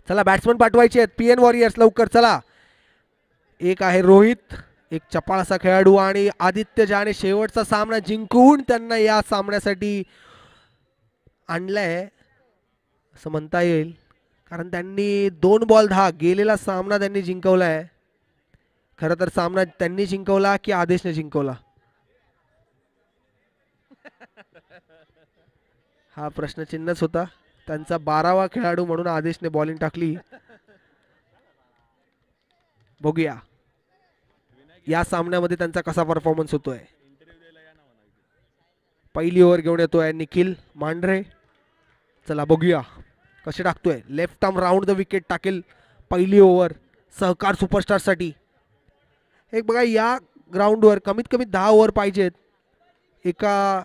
चला बॅट्समन पाठवायचे आहेत पीएन वॉरियर्स लवकर चला. एक आहे रोहित, एक चपाळ असा खेळाडू आणि आदित्य ज्याने शेवटचा सामना जिंकून त्यांना या सामन्यासाठी आणलंय असं म्हणता येईल, कारण त्यांनी 2 बॉल 10 गेलेला सामना त्यांनी जिंकवलाय. खरं तर सामना त्यांनी जिंकवला की आदेशने जिंकवला हा प्रश्नचिन्हच होता. त्यांचा 12वा खेळाडू म्हणून आदेशने बॉलिंग टाकली. बघूया या सामन्यामध्ये त्यांचा कसा परफॉर्मन्स होतोय. पहिली ओव्हर घेऊन येतोय निखिल मांढरे. चला बघूया कसे टाकतोय. Left arm round the wicket टाकेल पहिली ओव्हर सहकार सुपरस्टार साठी. एक बघा या ग्राउंडवर कमीत कमी 10 ओव्हर पाहिजेत. एका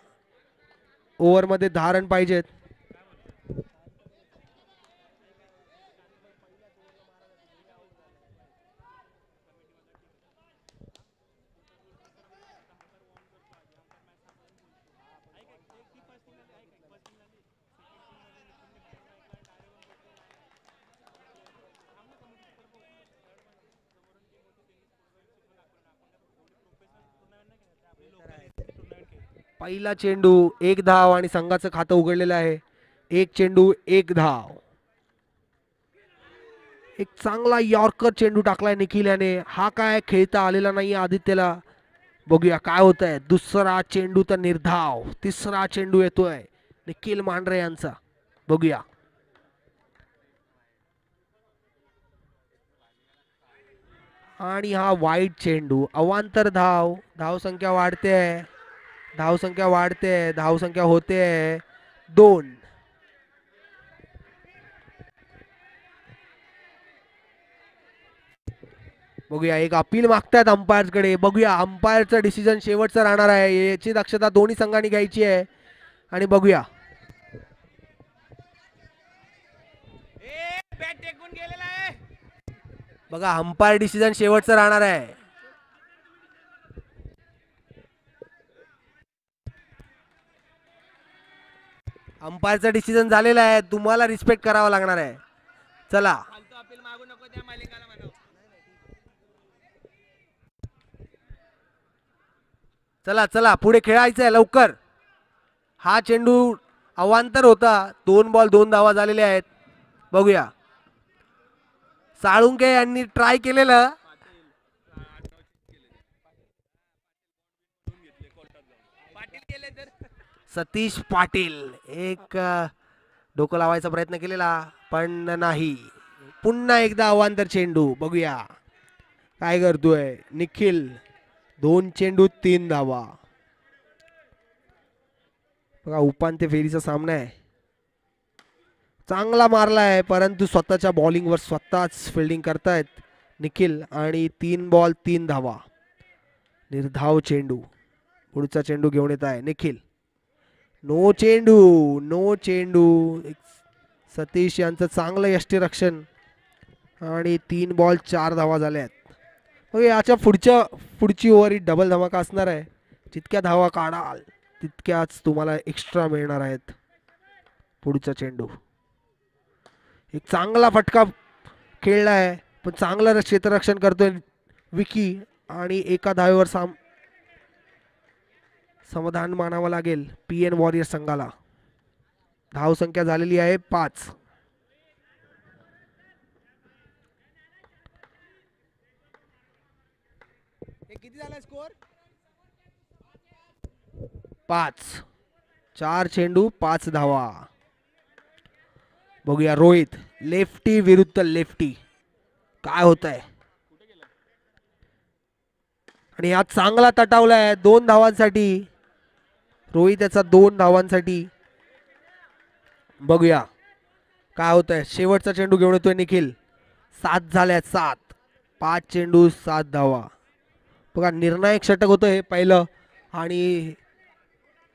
ओव्हरमध्ये 10 रन पाहिजेत. पहिला चेंडू 1 धाव आणि संघाचं खातं उघडलेलं आहे. 1 चेंडू 1 धाव. एक चांगला यॉर्कर चेंडू टाकलाय निखिल याने. हा काय खेळता आलेला नाही आदित्यला. बघूया काय होत आहे. दुसरा चेंडू तर निर्धाव. तिसरा चेंडू येतोय निखिल मांढरे यांचा. बघूया आणि हा वाईट चेंडू अवांतर धाव. धावसंख्या वाढते, धावसंख्या वाढते, धावसंख्या होते 2. बघूया एक अपील मागतायत अंपायर्सकडे. बघूया अंपायरचं डिसिजन शेवटचं राहणार आहे. याची दक्षता दोन्ही संघांनी घ्यायची आहे आणि बघूया. बघा अंपायर डिसिजन शेवटचं राहणार आहे. अंपायरचा डिसिजन झालेला आहे. तुम्हाला रिस्पेक्ट करावा लागणार आहे. चला चला चला पुढे खेळायचं आहे लवकर. हा चेंडू अवांतर होता. 2 बॉल 2 धावा झालेले आहेत. बघूया साळुंके यांनी ट्राय केलेलं. सतीश पाटील एक डोकं लावायचा प्रयत्न केलेला पण नाही. पुन्हा एकदा अवांतर चेंडू. बघूया काय करतोय निखिल. 2 चेंडू 3 धावा. बघा उपांत्य फेरीचा सामना आहे. चांगला मारला आहे परंतु स्वतःच्या बॉलिंगवर स्वतःच फिल्डिंग करतायत निखिल आणि 3 बॉल 3 धावा. निर्धाव चेंडू. पुढचा चेंडू घेऊन येत आहे निखिल. नो चेंडू, नो चेंडू. सतीश यांचं चांगलं यष्टीरक्षण आणि 3 बॉल 4 धावा झाल्या आहेत. याच्या पुढची ओव्हर ही डबल धमाका असणार आहे. जितक्या धावा काढाल तितक्याच तुम्हाला एक्स्ट्रा मिळणार आहेत. पुढचा चेंडू एक चांगला फटका खेळला आहे पण चांगलं क्षेत्ररक्षण करतोय विकी आणि एका धावेवर समाधान मानावं लागेल पीएन वॉरियर संघाला. धावसंख्या झालेली आहे 5. किती झाला स्कोर? 5. 4 चेंडू 5 धावा. बघूया रोहित. लेफ्टी विरुद्ध लेफ्टी काय होत आहे. आणि हा चांगला तटावलाय 2 धावांसाठी. रोहित याचा 2 धावांसाठी. बघूया काय होत आहे. शेवटचा चेंडू घेऊन येतोय निखिल. 7 झाल्या 7. 5 चेंडू 7 धावा. बघा निर्णायक षटक होतं हे पहिलं आणि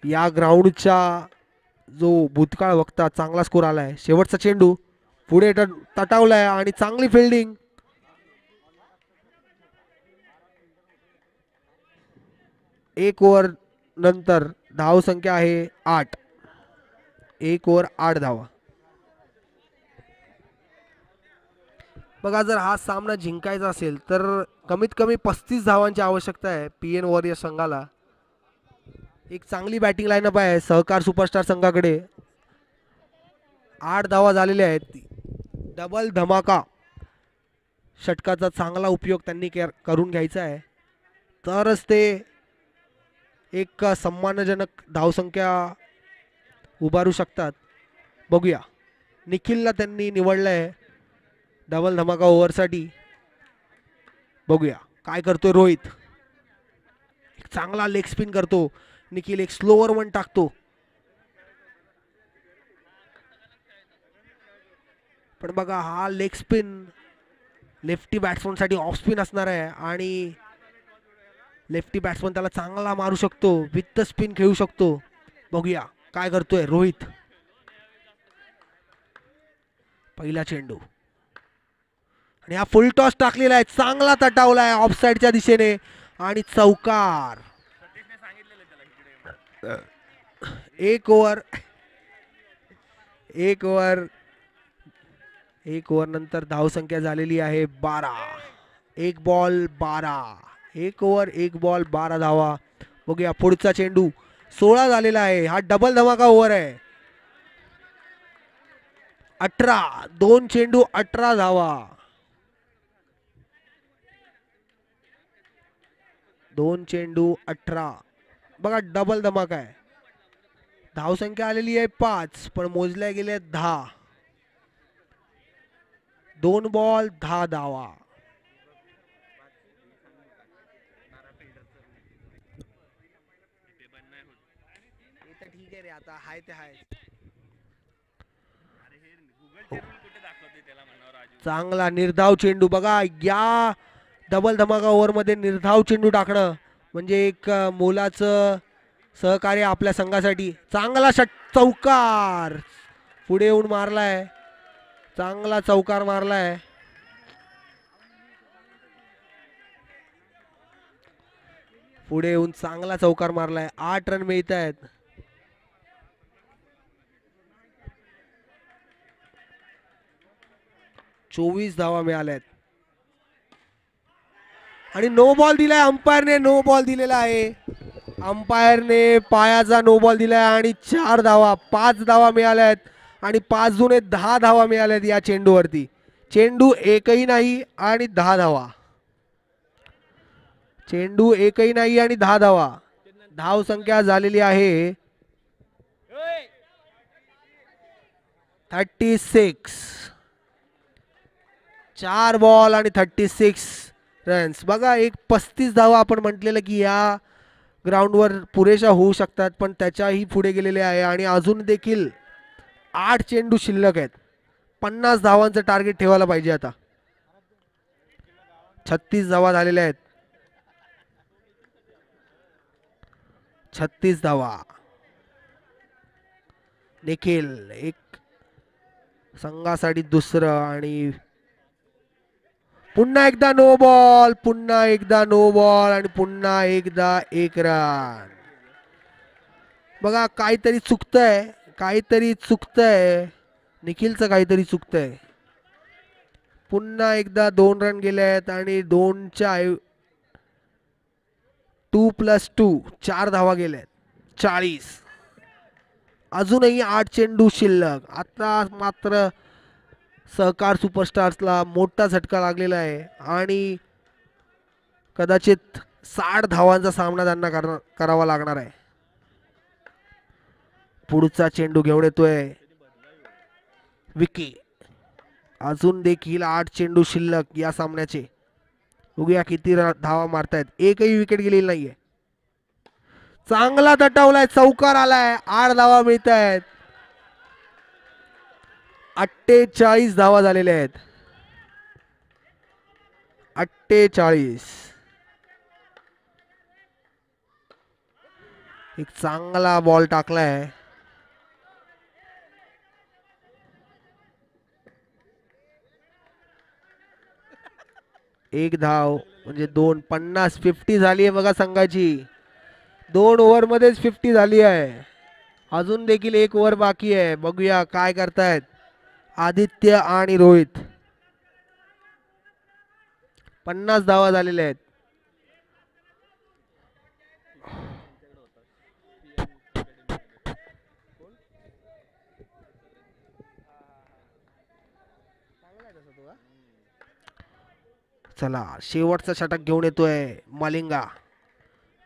या ग्राउंडच्या जो भूतकाळ बघता चांगला स्कोर आलाय. शेवटचा चेंडू पुढे तटावलाय आणि चांगली फिल्डिंग. एक ओव्हर नंतर धाव संख्या आहे 8. 1 ओव्हर 8 धावा. बघा, जर हा सामना जिंकायचा असेल तर कमीत कमी 35 धावांची आवश्यकता आहे PN वॉरियर संघाला. एक चांगली बॅटिंग लाईनअप आहे सहकार सुपरस्टार संघाकडे. 8 धावा झालेल्या आहेत. डबल धमाका षटकाचा चांगला उपयोग त्यांनी करून घ्यायचा आहे, तरच ते एक सम्मानजनक धावसंख्या उभारू शकतात. बघूया, निखिलला त्यांनी निवडलं आहे डबल धमाका ओव्हरसाठी. बघूया काय करतोय रोहित. एक चांगला लेग स्पिन करतो निखिल, एक स्लोअर वन टाकतो. पण बघा, हा लेग स्पिन लेफ्टी बॅट्समनसाठी ऑफ स्पिन असणार आहे आणि लेफ्टी बॅट्समन त्याला चांगला मारू शकतो, विथ स्पिन खेळू शकतो. बघूया काय करतोय रोहित. पहिला चेंडू आणि हा फुल टॉस टाकलेला आहे, चांगला तटावला आहे ऑफ साइडच्या दिशेने आणि चौकार. एक ओव्हर नंतर धावसंख्या झालेली आहे 12. 1 बॉल 12. 1 ओव्हर 1 बॉल 12 धावा. बघूया पुढचा चेंडू 16 झालेला आहे. हा डबल धमाका ओव्हर आहे. 18. 2 चेंडू 18 धावा. 2 चेंडू 18. बघा डबल धमाका आहे. धावसंख्या आलेली आहे 5 पण मोजल्या गेल्या 10. 2 बॉल 10 धावा. ठीक आहे रे, आता हाय ते हाय. चांगला निर्धाव चेंडू. बघा, या डबल धमाका ओव्हर मध्ये निर्धाव चेंडू टाकणं म्हणजे एक मोलाचं सहकार्य आपल्या संघासाठी. चांगला चौकार पुढे येऊन मारलाय. चांगला चौकार मारलाय. पुढे येऊन चांगला चौकार मारलाय. 8 रन मिळत आहेत. चोवीस धावा मिळाल्यात आणि नो बॉल दिलाय अंपायरने. नो बॉल दिलेला आहे अंपायरने, पायाचा नो बॉल दिलाय आणि 4 धावा. 5 धावा मिळाल्यात आणि 5 जुने 10 धावा मिळाल्यात या चेंडूवरती. चेंडू एकही नाही आणि 10 धावा. चेंडू एकही नाही आणि 10 धावा. धाव संख्या झालेली आहे 36. 4 बॉल आणि 36 रन्स. बघा, एक 35 धावा आपण म्हटलेलं की या ग्राउंडवर पुरेशा होऊ शकतात, पण त्याच्याही पुढे गेलेले आहे आणि अजून देखील 8 चेंडू शिल्लक आहेत. 50 धावांचं टार्गेट ठेवायला पाहिजे आता. 36 धावा झालेल्या आहेत. 36 धावा. निखिल एक संघासाठी दुसरं आणि पुन्हा एकदा नो बॉल. पुन्हा एकदा नो बॉल आणि पुन्हा एकदा 1 रन. बघा, काहीतरी चुकतंय. काहीतरी चुकतंय. निखिलचं काहीतरी चुकतंय. पुन्हा एकदा 2 रन गेले आहेत आणि 2च्या 2+2 4 धावा गेल्यात. 40. अजूनही 8 चेंडू शिल्लक. आता मात्र सहकार सुपरस्टार्सला मोठा झटका लागलेला आहे आणि कदाचित 60 धावांचा सामना त्यांना करावा लागणार आहे. पुढचा चेंडू घेऊन येतोय विकी. अजून देखील 8 चेंडू शिल्लक या सामन्याचे. बघूया किती धावा मारतायत. एकही विकेट गेलेली नाहीये. चांगला तटावलाय, चौकार आलाय. 8 धावा मिळत आहेत. 48 धावा झालेल्या आहेत. 48. एक चांगला बॉल टाकलाय. एक धाव म्हणजे 2. 50. 50 झाली आहे बघा संघाची. 2 ओव्हर मध्येच 50 झाली आहे. अजून देखील 1 ओव्हर बाकी आहे. बघूया काय करतायत आदित्य आणि रोहित. 50 धावा झालेल्या आहेत. चला शेवटचा षटक घेऊन येतोय मालिंगा.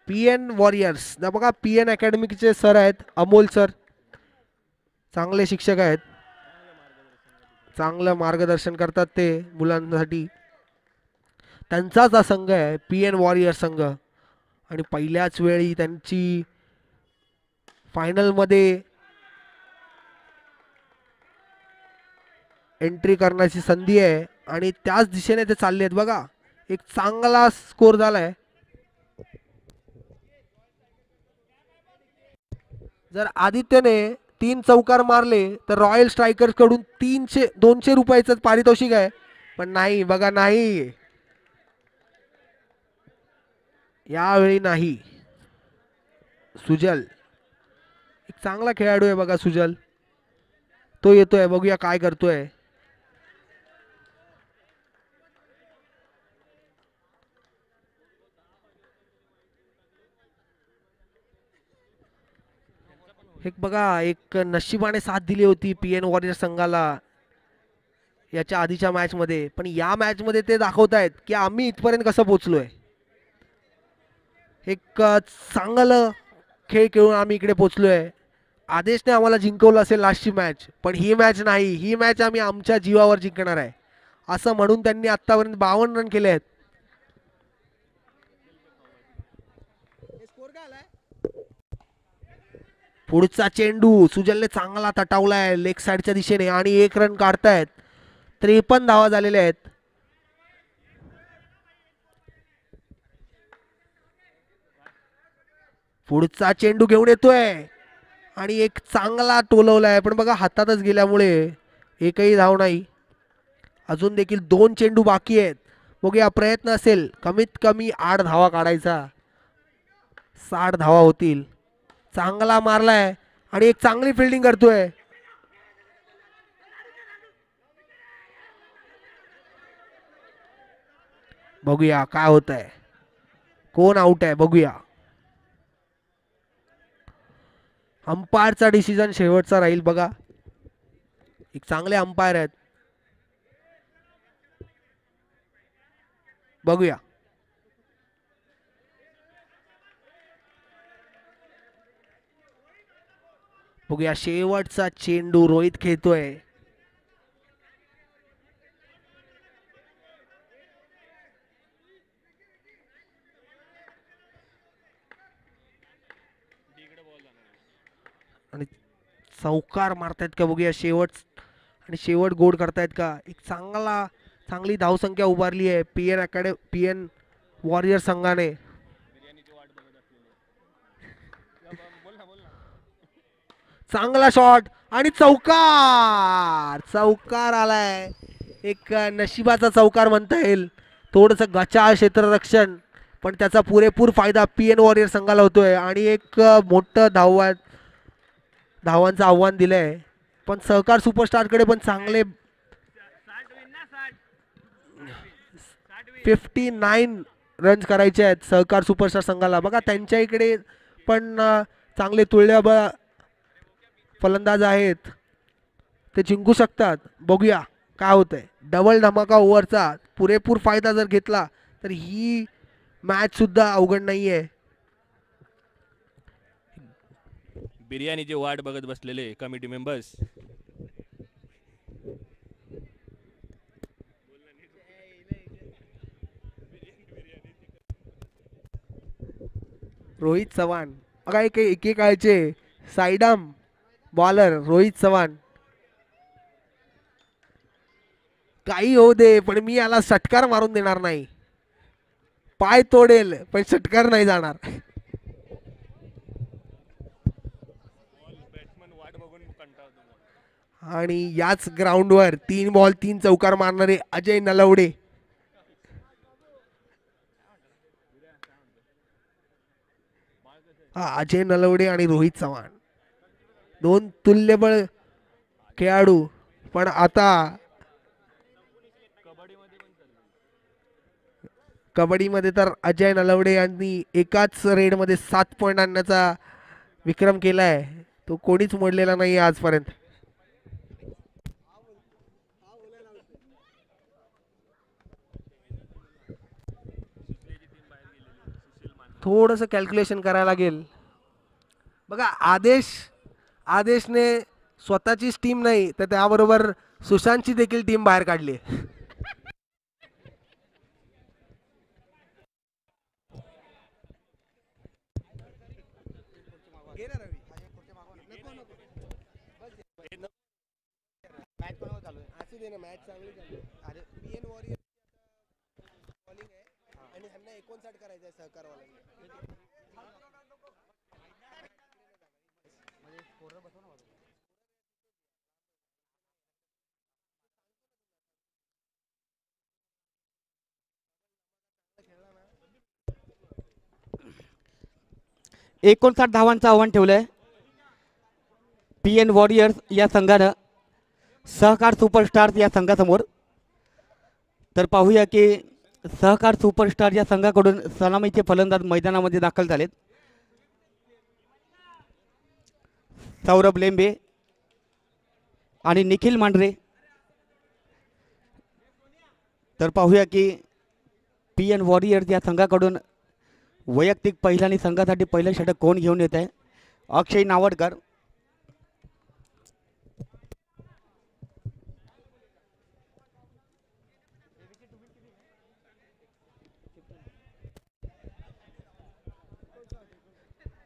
पीएन वॉरियर्स ना बघा, पीएन अकॅडमीचे सर आहेत अमोल सर, चांगले शिक्षक आहेत, चांगलं मार्गदर्शन करतात ते मुलांसाठी. त्यांचाच हा संघ आहे पीएन वॉरियर संघ, आणि पहिल्याच वेळी त्यांची फायनलमध्ये एंट्री करण्याची संधी आहे आणि त्याच दिशेने ते चालले आहेत. बघा एक चांगला स्कोर झालाय. जर आदित्यने 3 चौकार मारले तर रॉयल स्ट्रायकर्स कडून 200 रुपयाचं पारितोषिक आहे. पण नाही बघा, नाही यावेळी नाही. सुजल एक चांगला खेळाडू आहे बघा, सुजल तो येतोय, बघूया काय करतोय. एक बघा, एक नशिबाने साथ दिली होती पीएन वॉरियर संघाला याच्या आधीच्या मॅच मध्ये, पण या मॅच मध्ये ते दाखवतायत की आम्ही इथपर्यंत कसं पोहोचलोय. एक चांगलं खेळ खेळून आम्ही इकडे पोहोचलोय. आदेशने आम्हाला जिंकवलं असेल लास्टची मॅच, पण ही मॅच नाही, ही मॅच आम्ही आमच्या जीवावर जिंकणार आहे असं म्हणून त्यांनी आतापर्यंत 52 रन केले आहेत. पुढचा चेंडू सुजलने चांगला तटावलाय लेग साइडच्या दिशेने आणि 1 रन काढतायत. 53 धावा झालेल्या आहेत. पुढचा चेंडू घेऊन येतोय आणि एक चांगला टोलवलाय, पण बघा हातातच गेल्यामुळे एकही धाव नाही. अजून देखील 2 चेंडू बाकी आहेत. बघूया प्रयत्न असेल कमीत कमी 8 धावा काढायचा, 60 धावा होतील. चांगला मारलाय आणि एक चांगली फिल्डिंग करतोय. बघूया काय होत आहे, कोण आउट आहे बघूया. अंपायरचा डिसिजन शेवटचा राहील बघा, एक चांगले अंपायर आहेत. बघूया. बघूया शेवटचा चेंडू रोहित खेळतोय. आणि चौकार मारतायत का बघूया शेवट, आणि शेवट गोड करतायत का. एक चांगली धावसंख्या उभारली आहे पीएन वॉरियर संघाने. चांगला शॉट आणि चौकार आलाय. एक नशिबाचा चौकार म्हणता येईल, थोडस गचाळ क्षेत्ररक्षण, पण त्याचा पुरेपूर फायदा पीएन वॉरियर संघाला होतोय आणि एक मोठं धावांचं आव्हान दिलंय. पण सहकार सुपरस्टार कडे पण चांगले 59 रन्स करायचे आहेत सहकार सुपरस्टार संघाला. बघा त्यांच्या इकडे पण चांगले तुल्यबळ फलंदाज आहेत, ते जिंकू शकतात. बघूया काय होतंय. डबल धमाका ओव्हरचा पुरेपूर फायदा जर घेतला तर ही मॅच सुद्धा अवघड नाहीये. बिर्याणीची वाट बघत बसलेले कमिटी मेंबर्स. रोहित चव्हाण बघा, एकेकाळचे साईडाम बॉलर रोहित चव्हाण. काही होऊ दे, पण मी याला षटकार मारून देणार नाही. पाय तोडेल पण षटकार नाही जाणार. आणि याच ग्राउंडवर 3 बॉल 3 चौकार मारणारे अजय नलवडे. अजय नलवडे आणि रोहित चव्हाण 2 तुल्यबळ खेळाडू, पण आता कबड्डीमध्ये तर अजय नलवडे यांनी एकाच रेडमध्ये 7 पॉईंट आणण्याचा विक्रम केलाय, तो कोणीच मोडलेला नाही आजपर्यंत. थोडंसं कॅल्क्युलेशन करायला लागेल बघा. आदेशने स्वतःचीच टीम नाही तर त्याबरोबर सुशांतची देखील टीम बाहेर काढली. एकोणसाठ धावांचं आव्हान ठेवलंय PN वॉरियर्स या संघानं सहकार सुपरस्टार्स या संघासमोर. तर पाहूया की सहकार सुपरस्टार या संघाकडून सलामीचे फलंदाज मैदानामध्ये दाखल झालेत. सौरभ लेंबे आणि निखिल मांढरे. तर पाहूया की PN वॉरियर्स या संघाकडून वैयक्तिक पहिल्या आणि संघासाठी पहिलं षटक कोण घेऊन येत आहे. अक्षय नावडकर.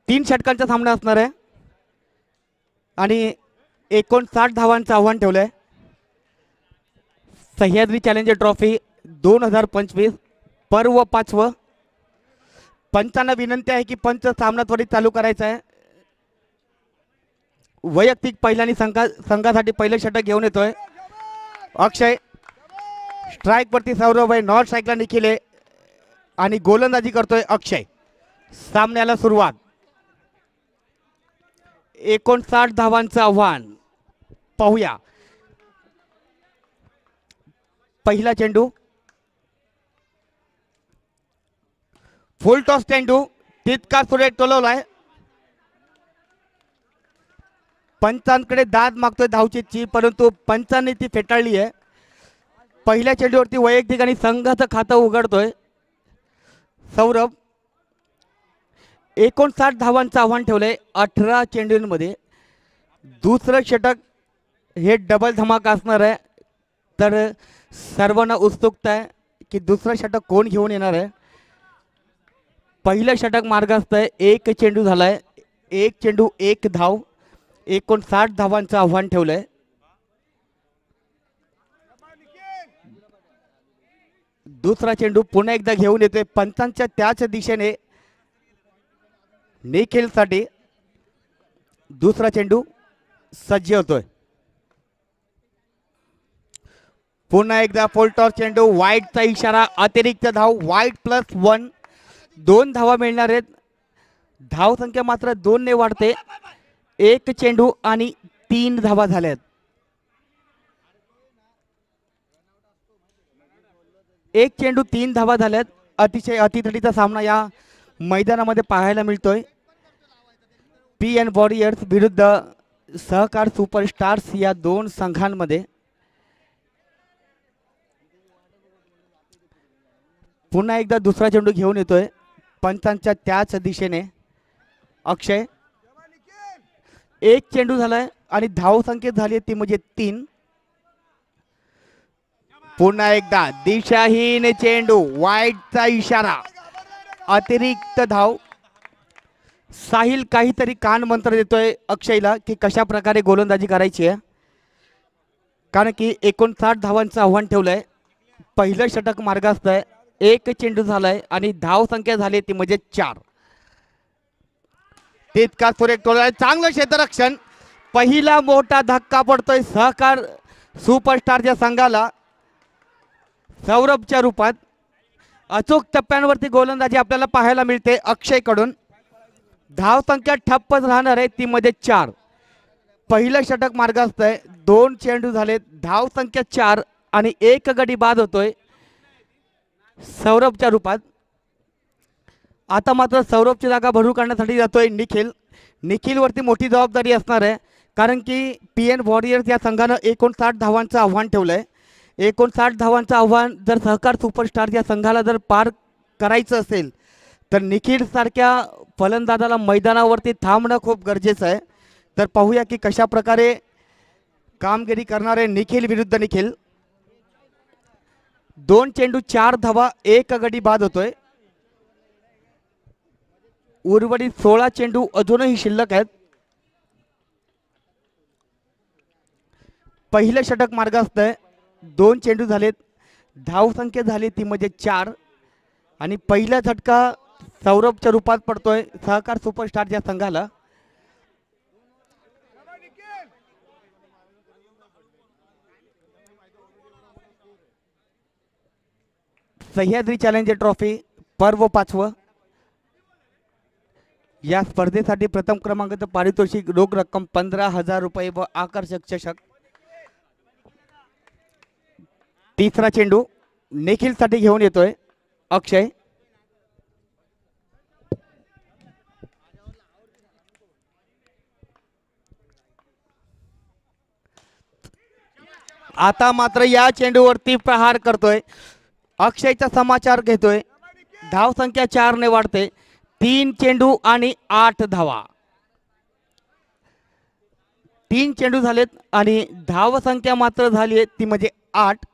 तीन षटकांचा सामना असणार आहे आणि 59 धावांचं आव्हान ठेवलंय. सह्याद्री चॅलेंजर ट्रॉफी 2025 पर्व 5. पंचांना विनंती आहे की पंच सामना त्वरित चालू करायचा आहे. वैयक्तिक पहिल्या आणि संघासाठी पहिलं षटक घेऊन येतोय अक्षय. स्ट्राईक वरती सौरभ आहे, नॉट स्ट्राईकला निखिल आहे आणि गोलंदाजी करतोय अक्षय. सामन्याला सुरुवात. 59 धावांचं आव्हान. पाहूया पहिला चेंडू. फुल टॉस चेंडू तितका सुरेख टोलवलाय. पंचांकडे दाद मागतोय धावचीची, परंतु पंचांनी ती फेटाळली आहे. पहिल्या चेंडूवरती वैयक्तिक आणि संघाचं खातं उघडतोय सौरभ. 59 धावांचं आव्हान ठेवलंय 18 चेंडूंमध्ये. दुसरं षटक हे डबल धमाका असणार आहे. तर सर्वांना उत्सुकता आहे की दुसरं षटक कोण घेऊन येणार आहे. पहिलं षटक मार्गस्थ आहे. एक चेंडू झालाय, एक चेंडू एक धाव. 59 धावांचं आव्हान ठेवलंय. दुसरा चेंडू पुन्हा एकदा घेऊन येतोय पंचांच्या त्याच दिशेने निखिलसाठी. दुसरा चेंडू सज्ज होतोय. पुन्हा एकदा फुल टॉस चेंडू. वाईटचा इशारा, अतिरिक्त धाव. वाईट +1. 2 धावा मिळणार आहेत. धाव संख्या मात्र 2 ने वाढते. एक चेंडू आणि 3 धावा झाल्यात. एक चेंडू 3 धावा झाल्यात. अतिशय अतितडीचा सामना या मैदानामध्ये पाहायला मिळतोय. PN वॉरियर्स विरुद्ध सहकार सुपरस्टार्स या दोन संघांमध्ये. पुन्हा एकदा दुसरा चेंडू घेऊन येतोय पंचांच्या त्याच दिशेने अक्षय. एक चेंडू झालाय आणि धाव संख्येत झाली ती म्हणजे 3. पुन्हा एकदा दिशाहीन चेंडू. वाईटचा इशारा, अतिरिक्त धाव. साहिल काहीतरी कान मंत्र देतोय अक्षयला की कशा प्रकारे गोलंदाजी करायची आहे, कारण की 59 धावांचं आव्हान ठेवलंय. पहिलं षटक मार्गास्थ आहे. एक चेंडू झालाय आणि धाव संख्या झाली ती म्हणजे 4. तितका सुरेख टोला. चांगलं क्षेत्ररक्षण. पहिला मोठा धक्का पडतोय सहकार सुपरस्टारच्या संघाला सौरभच्या रूपात. अचूक टप्प्यांवरती गोलंदाजी आपल्याला पाहायला मिळते अक्षयकडून. धाव संख्या ठप्पच राहणार आहे ती मध्ये 4. पहिलं षटक मार्गास्थ आहे. 2 चेंडू झाले, धाव संख्या 4 आणि एक गडी बाद होतोय. सौरभच्या रूपात. आता मात्र सौरभची जागा भरून काढण्यासाठी जातोय निखिल. निखिलवरती मोठी जबाबदारी असणार आहे, कारण की PN वॉरियर्स या संघानं 59 धावांचं आव्हान ठेवलंय. 59 धावांचं आव्हान जर सहकार सुपरस्टार या संघाला जर पार करायचं असेल तर निखिल सारख्या फलंदाजाला मैदानावरती थांबणं खूप गरजेचं आहे. तर पाहूया की कशा प्रकारे कामगिरी करणारे निखिल विरुद्ध निखिल. 2 चेंडू 4 धावा, 1 गडी बाद होतोय. उर्वरित 16 चेंडू अजूनही शिल्लक आहेत. पहिलं षटक मार्गास्त आहे. 2 चेंडू झालेत, धावसंख्या झाली ती म्हणजे 4 आणि पहिला झटका सौरभच्या रूपात पडतोय सहकार सुपरस्टारच्या संघाला. सह्याद्री चॅलेंजर ट्रॉफी पर्व 5. या स्पर्धेसाठी प्रथम क्रमांकाचं पारितोषिक रोख रक्कम 15,000 रुपये व आकर्षक चषक. तिसरा चेंडू निखिल साठी घेऊन येतोय अक्षय. आता मात्र या चेंडूवरती प्रहार करतोय अक्षयचा समाचार घेतोय. धाव संख्या 4 ने वाढते. 3 चेंडू आणि 8 धावा. 3 चेंडू झालेत आणि धाव संख्या मात्र झाली आहे ती म्हणजे 8.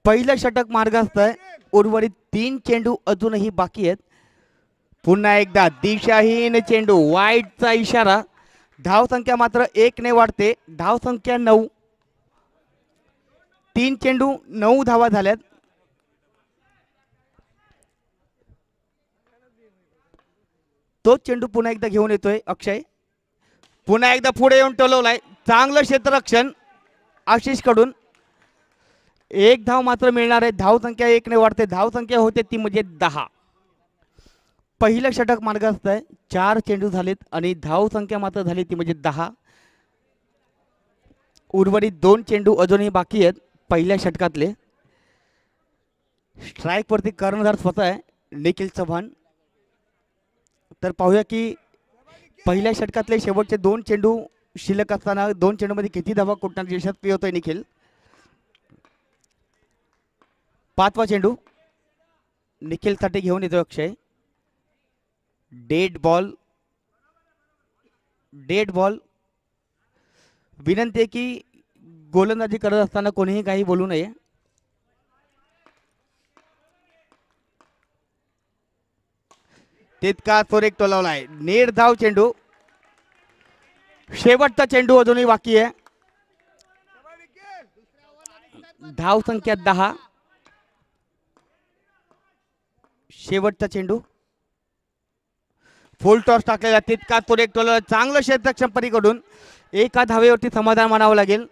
पहिलं षटक मार्गास्त आहे. उर्वरित 3 चेंडू अजूनही बाकी आहेत. पुन्हा एकदा दिशाहीन चेंडू, वाईडचा इशारा. धाव संख्या मात्र 1 ने वाढते. धाव संख्या 9. 3 चेंडू 9 धावा झाल्यात. तो चेंडू पुन्हा एकदा घेऊन येतोय अक्षय. पुन्हा एकदा पुढे येऊन टोलवलाय. चांगलं क्षेत्ररक्षण आशिष कडून. 1 धाव मात्र मिळणार आहे. धाव संख्या 1 ने वाढते. धाव संख्या होते ती म्हणजे 10. पहिलं षटक मार्गास्त आहे. 4 चेंडू झालेत आणि धाव संख्या मात्र झाली ती म्हणजे 10. उर्वरित 2 चेंडू अजूनही बाकी आहेत पहिल्या षटकातले. स्ट्राईक वरती कर्णधार स्वतः आहे निखिल चव्हाण. तर पाहूया की पहिल्या षटकातले शेवटचे 2 चेंडू शिल्लक असताना 2 चेंडूमध्ये किती धावा कुठणार यशस्वी होतोय निखिल. 5वा चेंडू निखिल साठी घेऊन येतोय अक्षय. Dead ball. विनंती आहे की गोलंदाजी करत असताना कोणीही काही बोलू नये. तितका सुरेख टोलावलाय. निर्धाव चेंडू. शेवटचा चेंडू अजूनही बाकी आहे. धाव संख्या 10. शेवटचा चेंडू. फुल टॉस टाकलेला. तितका सुरेख टोलावला. चांगलं क्षेत्ररक्षण परीकडून. एका धावेवरती समाधान मानावं लागेल.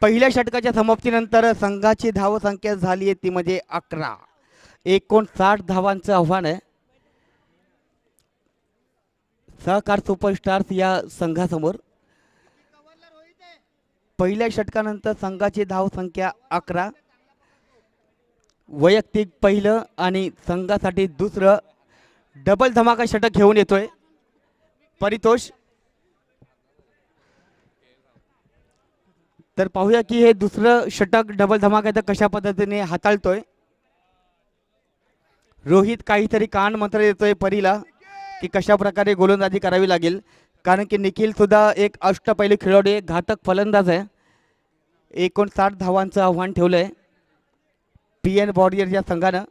पहिल्या षटकाच्या समाप्तीनंतर संघाची धाव संख्या झाली आहे ती म्हणजे 11. 59 धावांचं आव्हान आहे सहकार सुपरस्टार्स या संघासमोर. पहिल्या षटकानंतर संघाची धाव संख्या 11. वैयक्तिक पहिलं आणि संघासाठी दुसरं डबल धमाका षटक घेऊन येतोय परितोष. तर पाहूया की हे दुसरं षटक डबल धमाका कशा पद्धतीने हाताळतोय. रोहित काहीतरी कान मंत्र देतोय परीला की कशा प्रकारे गोलंदाजी करावी लागेल, कारण की निखिल सुद्धा एक अष्टपैलू खेळाडू आहे, घातक फलंदाज आहे. 59 धावांचं आव्हान ठेवलंय PN वॉरियर या संघानं.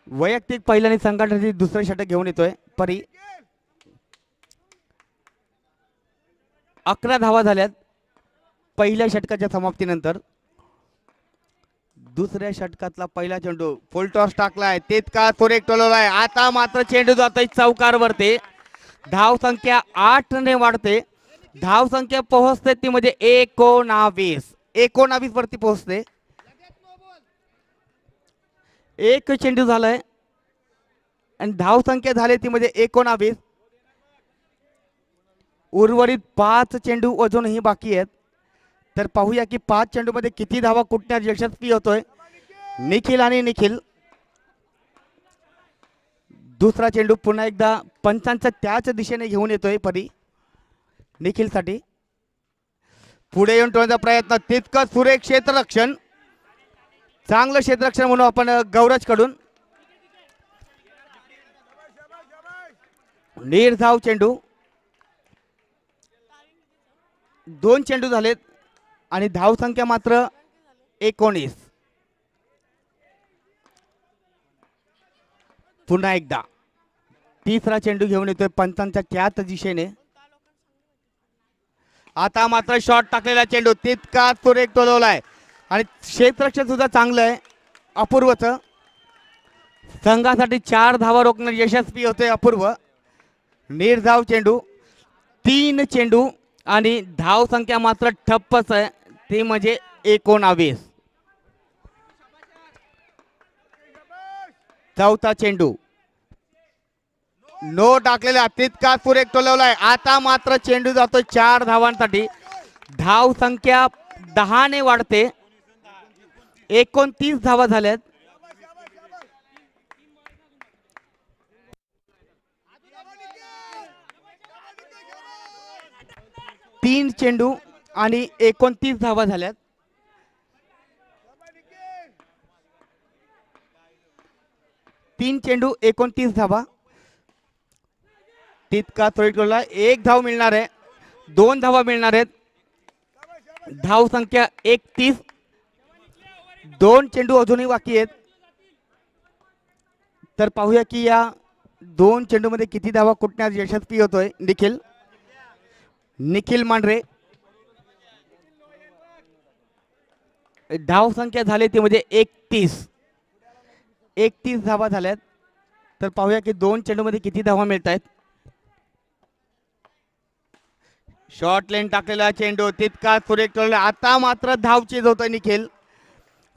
वैयक्तिक पहिल्याने संघासाठी दुसरं षटक घेऊन येतोय परी. 11 धावा झाल्यात पहिल्या षटकाच्या समाप्तीनंतर. दुसऱ्या षटकातला पहिला चेंडू फुल टॉस टाकलाय. तितका सुरेख टोलवलाय. आता मात्र चेंडू जातोय चौकारवरती. धाव संख्या 8 ने वाढते. धाव संख्या पोहोचते ती म्हणजे 19 वरती पोहोचते. एक चेंडू झालाय आणि धाव संख्या झाली ती म्हणजे 19. उर्वरित 5 चेंडू अजूनही बाकी आहेत. तर पाहूया की 5 चेंडू मध्ये किती धावा कुठण्यात यशस्वी होतोय निखिल आणि निखिल. दुसरा चेंडू पुन्हा एकदा पंचांच्या त्याच दिशेने घेऊन येतोय परी निखिलसाठी. पुढे येऊन टोळण्याचा प्रयत्न, तितकं सुरेख क्षेत्ररक्षण, चांगलं क्षेत्ररक्षण म्हणून आपण गौरज कडून. निर्धाव चेंडू. 2 चेंडू झालेत आणि धाव संख्या मात्र 19. पुन्हा एकदा तिसरा चेंडू घेऊन येतोय पंचांच्या त्याच दिशेने. आता मात्र शॉट टाकलेला चेंडू तितका सुरेख टोलवलाय आणि क्षेत्ररक्षण सुद्धा चांगलं आहे अपूर्वच. संघासाठी 4 धावा रोखण्यात यशस्वी होते अपूर्व. निर्धाव चेंडू. 3 चेंडू आणि धाव संख्या मात्र ठप्पच आहे, ते म्हणजे 19. चौथा चेंडू नो टाकलेला तितका सुरेख टोलवलाय. आता मात्र चेंडू जातो 4 धावांसाठी. धाव संख्या 10 ने वाढते. 29 धावा झाल्यात. तीन चेंडू आणि 29 धावा झाल्यात. तीन चेंडू 29 धावा. तितका त्वरित गोलला 1 धाव मिळणार आहे. 2 धावा मिळणार आहेत. धाव संख्या 31. 2 चेंडू अजूनही बाकी आहेत. तर पाहूया की या 2 चेंडूमध्ये किती धावा कुठण्यात यशस्वी होतोय निखिल. निखिल मांढरे. धाव संख्या झाली ती म्हणजे 31. 31 धावा झाल्यात. तर पाहूया की 2 चेंडूमध्ये किती धावा मिळत आहेत. शॉर्ट लेन टाकलेला चेंडू तितका सुरेख टोलला. आता मात्र धाव चेज होतोय निखिल.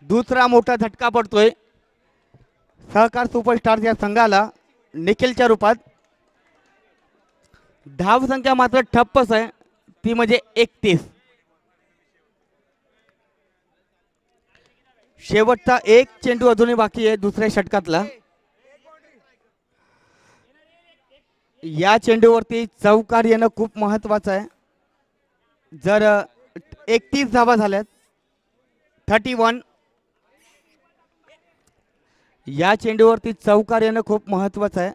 दुसरा मोठा झटका पडतोय सहकार सुपरस्टार या संघाला निखिलच्या रूपात. धाव संख्या मात्र ठप्पच आहे, ती म्हणजे 31. शेवटचा 1 चेंडू अजूनही बाकी आहे दुसऱ्या षटकातला. या चेंडूवरती चौकार येणं खूप महत्वाचं आहे. जर 31 धावा झाल्यात 31, या चेंडूवरती चौकार येणं खूप महत्वाचं आहे,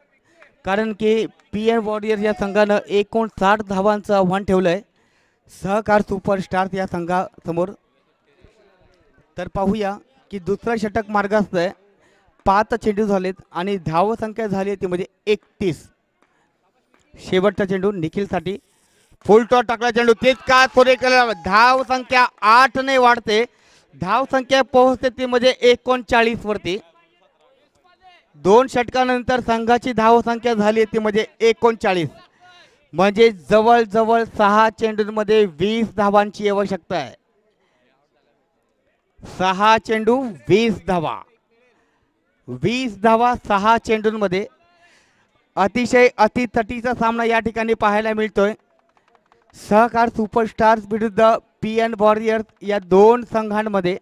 कारण की पीएन वॉरियर या संघानं 59 धावांचं आव्हान ठेवलंय सहकार सुपरस्टार या संघासमोर. तर पाहूया की दुसरं षटक मार्गस्थ आहे. 5 चेंडू झालेत आणि धाव संख्या झाली ती म्हणजे 31. शेवटचा चेंडू निखिलसाठी. फुल टॉस टाकला चेंडू तितका सुरेख. धाव संख्या 8 ने वाढते. धाव संख्या पोहोचते ती म्हणजे 39 वरती. 2 षटकानंतर संघाची धाव संख्या झाली ती म्हणजे 39. म्हणजे जवळजवळ 6 चेंडूंमध्ये 20 धावांची आवश्यकता आहे. 6 चेंडू 20 धावा. 20 धावा 6 चेंडूंमध्ये. अतिशय अतितटीचा सामना या ठिकाणी पाहायला मिळतोय सहकार सुपरस्टार्स विरुद्ध पीएन वॉरियर्स या 2 संघांमध्ये.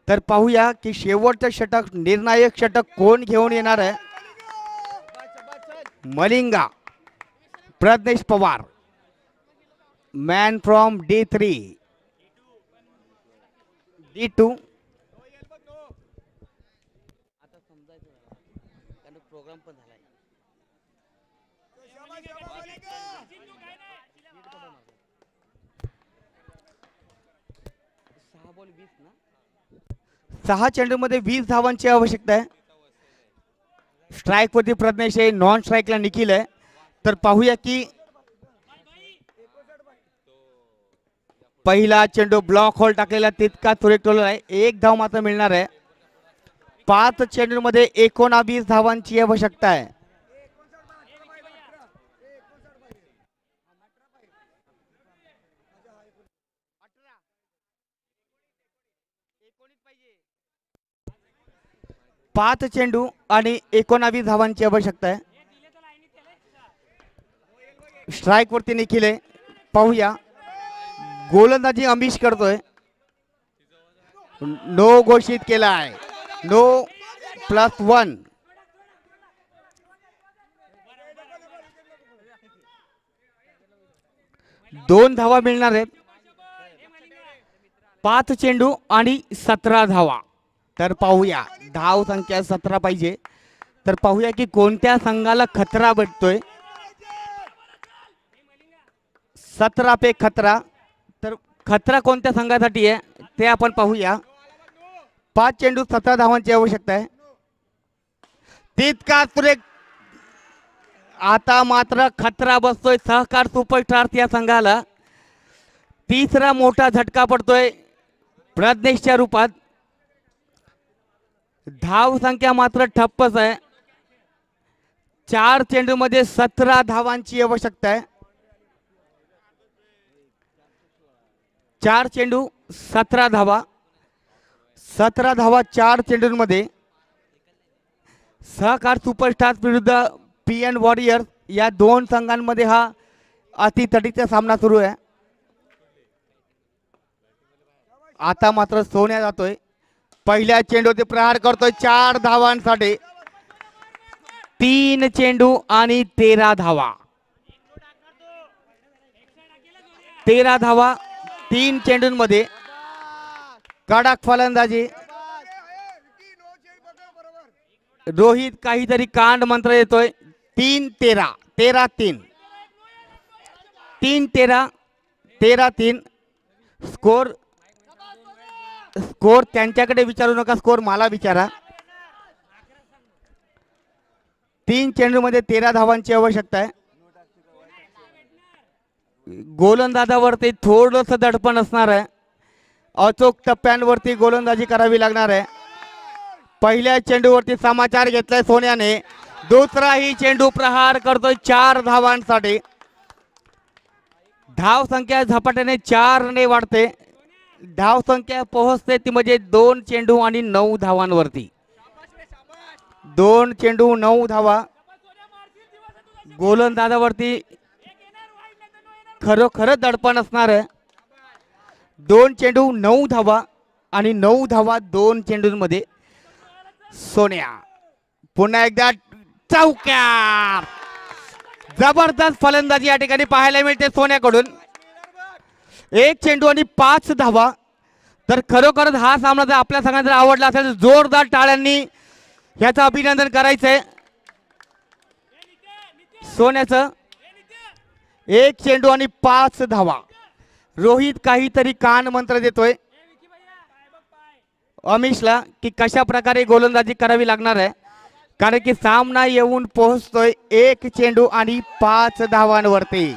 तर पाहूया की शेवटचं षटक निर्णायक षटक कोण घेऊन येणार आहे. Malinga Prajnesh Pawar, man from D3 D2. आता समजायचं प्रोग्राम पण झालाय. 6 चेंडूमध्ये 20 धावांची आवश्यकता आहे. स्ट्राईक वरती प्रज्ञेश आहे, नॉन स्ट्राईकला निखिल आहे. तर पाहूया की पहिला चेंडू ब्लॉक होल टाकलेला तितका सुरेख टोलला आहे. 1 धाव मात्र मिळणार आहे. 5 चेंडूमध्ये 19 धावांची आवश्यकता आहे. पाच चेंडू आणि 19 धावांची आवश्यकता आहे. स्ट्राईक वरती निखिल आहे. पाहूया गोलंदाजी अमिश करतोय. नो घोषित केला आहे. नो +1. दोन धावा मिळणार आहेत. 5 चेंडू आणि 17 धावा. तर पाहूया, धाव संख्या 17 पाहिजे. तर पाहूया की कोणत्या संघाला खतरा भेटतोय. 17 पे खतरा. तर खतरा कोणत्या संघासाठी आहे ते आपण पाहूया. 5 चेंडू 17 धावांची आवश्यकता आहे. तितका सुरेख. आता मात्र खतरा बसतोय सहकार सुपरस्टार्स या संघाला. तिसरा मोठा झटका पडतोय प्रज्ञेशच्या रूपात. धाव संख्या मात्र ठप्पच आहे. 4 चेंडू मध्ये 17 धावांची आवश्यकता आहे. 4 चेंडू 17 धावा. 17 धावा 4 चेंडूंमध्ये. सहकार सुपरस्टार्स विरुद्ध PN वॉरियर्स या दोन संघांमध्ये हा अतितटीचा सामना सुरू आहे. आता मात्र सोन्या जातोय. पहिल्या चेंडूवरती प्रहार करतोय 4 धावांसाठी. 3 चेंडू आणि 13 धावा. 13 धावा 3 चेंडूंमध्ये. कडक फलंदाजी. रोहित काहीतरी कांड मंत्र येतोय. 3-13 13-3 3-13 13-3 स्कोर. स्कोर त्यांच्याकडे विचारू नका, स्कोर मला विचारा. 3 चेंडूमध्ये 13 धावांची आवश्यकता आहे. गोलंदाजावरती थोडंस दडपण असणार आहे. अचूक टप्प्यांवरती गोलंदाजी करावी लागणार आहे. पहिल्या चेंडूवरती समाचार घेतलाय सोन्याने. दुसराही चेंडू प्रहार करतोय 4 धावांसाठी. धाव संख्या झपाट्याने 4 ने वाढते. धाव संख्या पोहोचते ती म्हणजे 2 चेंडू आणि 9 धावांवरती. 2 चेंडू 9 धावा. गोलंदाजावरती खरोखरच दडपण असणार आहे. 2 चेंडू 9 धावा आणि 9 धावा 2 चेंडूंमध्ये. सोन्या पुन्हा एकदा चौकार. जबरदस्त फलंदाजी या ठिकाणी पाहायला मिळते सोन्याकडून. 1 चेंडू आणि 5 धावा. तर खरोखरच हा सामना जर आपल्या संघाला जर आवडला असेल तर जोरदार टाळ्यांनी याचं अभिनंदन करायचंय. सोन्याचं 1 चेंडू आणि 5 धावा. रोहित काहीतरी कान मंत्र देतोय अमिशला की कशा प्रकारे गोलंदाजी करावी लागणार आहे. कारण की सामना येऊन पोहोचतोय 1 चेंडू आणि 5 धावांवरती.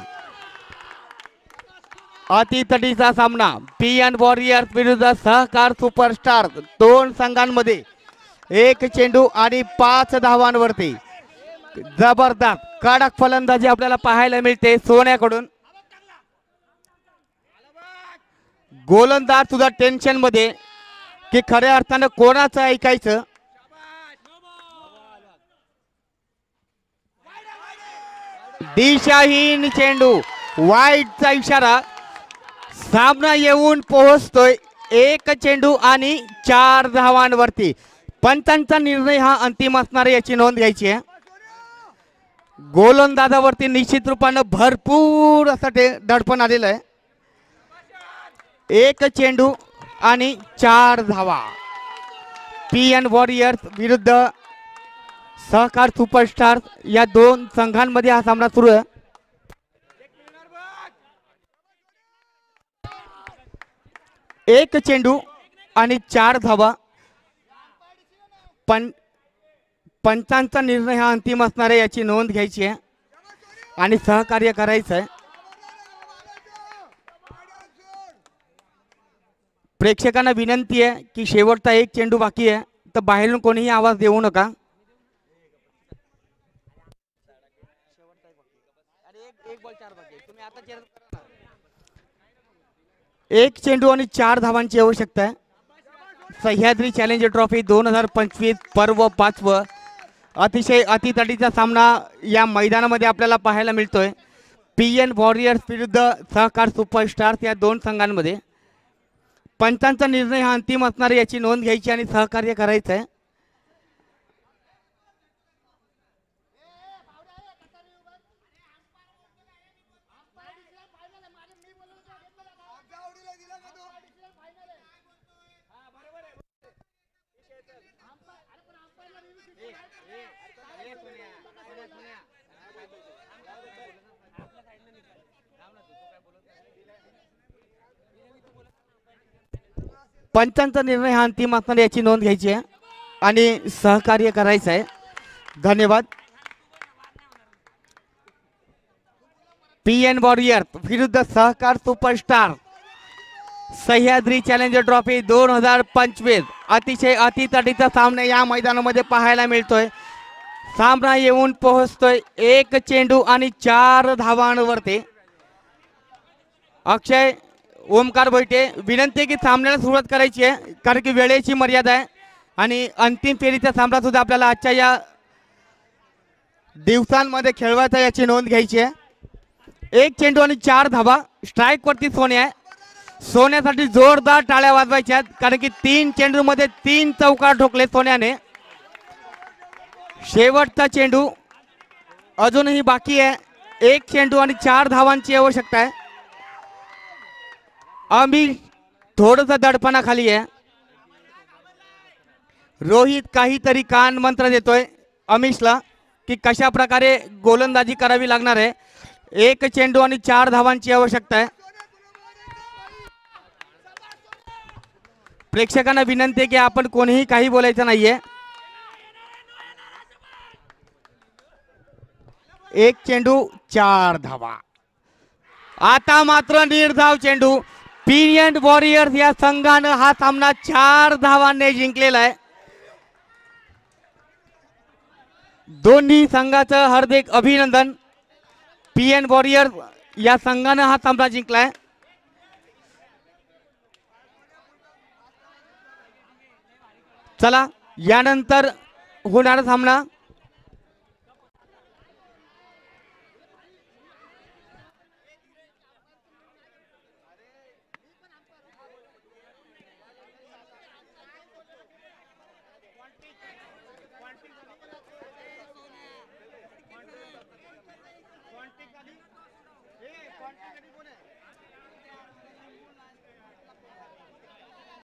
अतितटीचा सामना PN वॉरियर्स विरुद्ध सहकार सुपरस्टार्स. 2 संघांमध्ये 1 चेंडू आणि 5 धावांवरती. जबरदस्त कडक फलंदाजी आपल्याला पाहायला मिळते सोन्याकडून. गोलंदाज सुद्धा टेन्शन मध्ये की खऱ्या अर्थानं कोणाचं ऐकायचं. दिशाहीन चेंडू. वाईटचा इशारा. सामना येऊन पोहोचतोय 1 चेंडू आणि 4 धावांवरती. पंचांचा निर्णय हा अंतिम असणार याची नोंद घ्यायची आहे. गोलंदाजावरती निश्चित रूपानं भरपूर असं दडपण आलेलं आहे. 1 चेंडू आणि 4 धावा. PN वॉरियर्स विरुद्ध सहकार सुपरस्टार्स या 2 संघांमध्ये हा सामना सुरू आहे. एक चेंडू आणि 4 धावा. पंचांचा निर्णय हा अंतिम असणार आहे याची नोंद घ्यायची आहे आणि सहकार्य करायचं आहे. प्रेक्षकांना विनंती आहे की शेवटचा 1 चेंडू बाकी आहे तर बाहेरून कोणीही आवाज देऊ नका. 1 चेंडू आणि 4 धावांची आवश्यकता आहे. सह्याद्री चॅलेंजर ट्रॉफी 2025 पर्व 5व अतिशय अतितटीचा सामना या मैदानामध्ये आपल्याला पाहायला मिळतोय. PN वॉरियर्स विरुद्ध सहकार सुपरस्टार्स या 2 संघांमध्ये. पंचांचा निर्णय हा अंतिम असणार याची नोंद घ्यायची आणि सहकार्य करायचं आहे. पंचांचा निर्णय हा अंतिम असणार याची नोंद घ्यायची आहे आणि सहकार्य करायचं आहे. धन्यवाद. PN वॉरियर विरुद्ध सहकार सुपरस्टार सह्याद्री चॅलेंजर ट्रॉफी 2025 अतिशय अतितटीचा सामना या मैदानामध्ये पाहायला मिळतोय. सामना येऊन पोहोचतोय 1 चेंडू आणि 4 धावांवरती. अक्षय, ओमकार भोईटे, विनंती आहे की सामन्याला सुरुवात करायची आहे कारण की वेळेची मर्यादा आहे आणि अंतिम फेरीचा सामना सुद्धा आपल्याला आजच्या या दिवसांमध्ये खेळवायचा याची नोंद घ्यायची आहे. 1 चेंडू आणि 4 धावा. स्ट्राईक वरती सोन्या आहे. सोन्यासाठी जोरदार टाळ्या वाजवायच्या कारण की 3 चेंडू मध्ये 3 चौकार ठोकले सोन्याने. शेवटचा चेंडू अजूनही बाकी आहे. 1 चेंडू आणि 4 धावांची आवश्यकता आहे. आम्ही थोडस दडपणाखाली आहे. रोहित काहीतरी कान मंत्र देतोय अमिशला की कशा प्रकारे गोलंदाजी करावी लागणार आहे. 1 चेंडू आणि 4 धावांची आवश्यकता आहे. प्रेक्षकांना विनंती आहे की आपण कोणीही काही बोलायचं नाहीये. 1 चेंडू 4 धावा. आता मात्र निर्धाव चेंडू. PN वॉरियर्स या संघानं हा सामना 4 धावांनी जिंकलेला आहे. दोन्ही संघाचं हार्दिक अभिनंदन. PN वॉरियर्स या संघानं हा सामना जिंकलाय. चला यानंतर होणारा सामना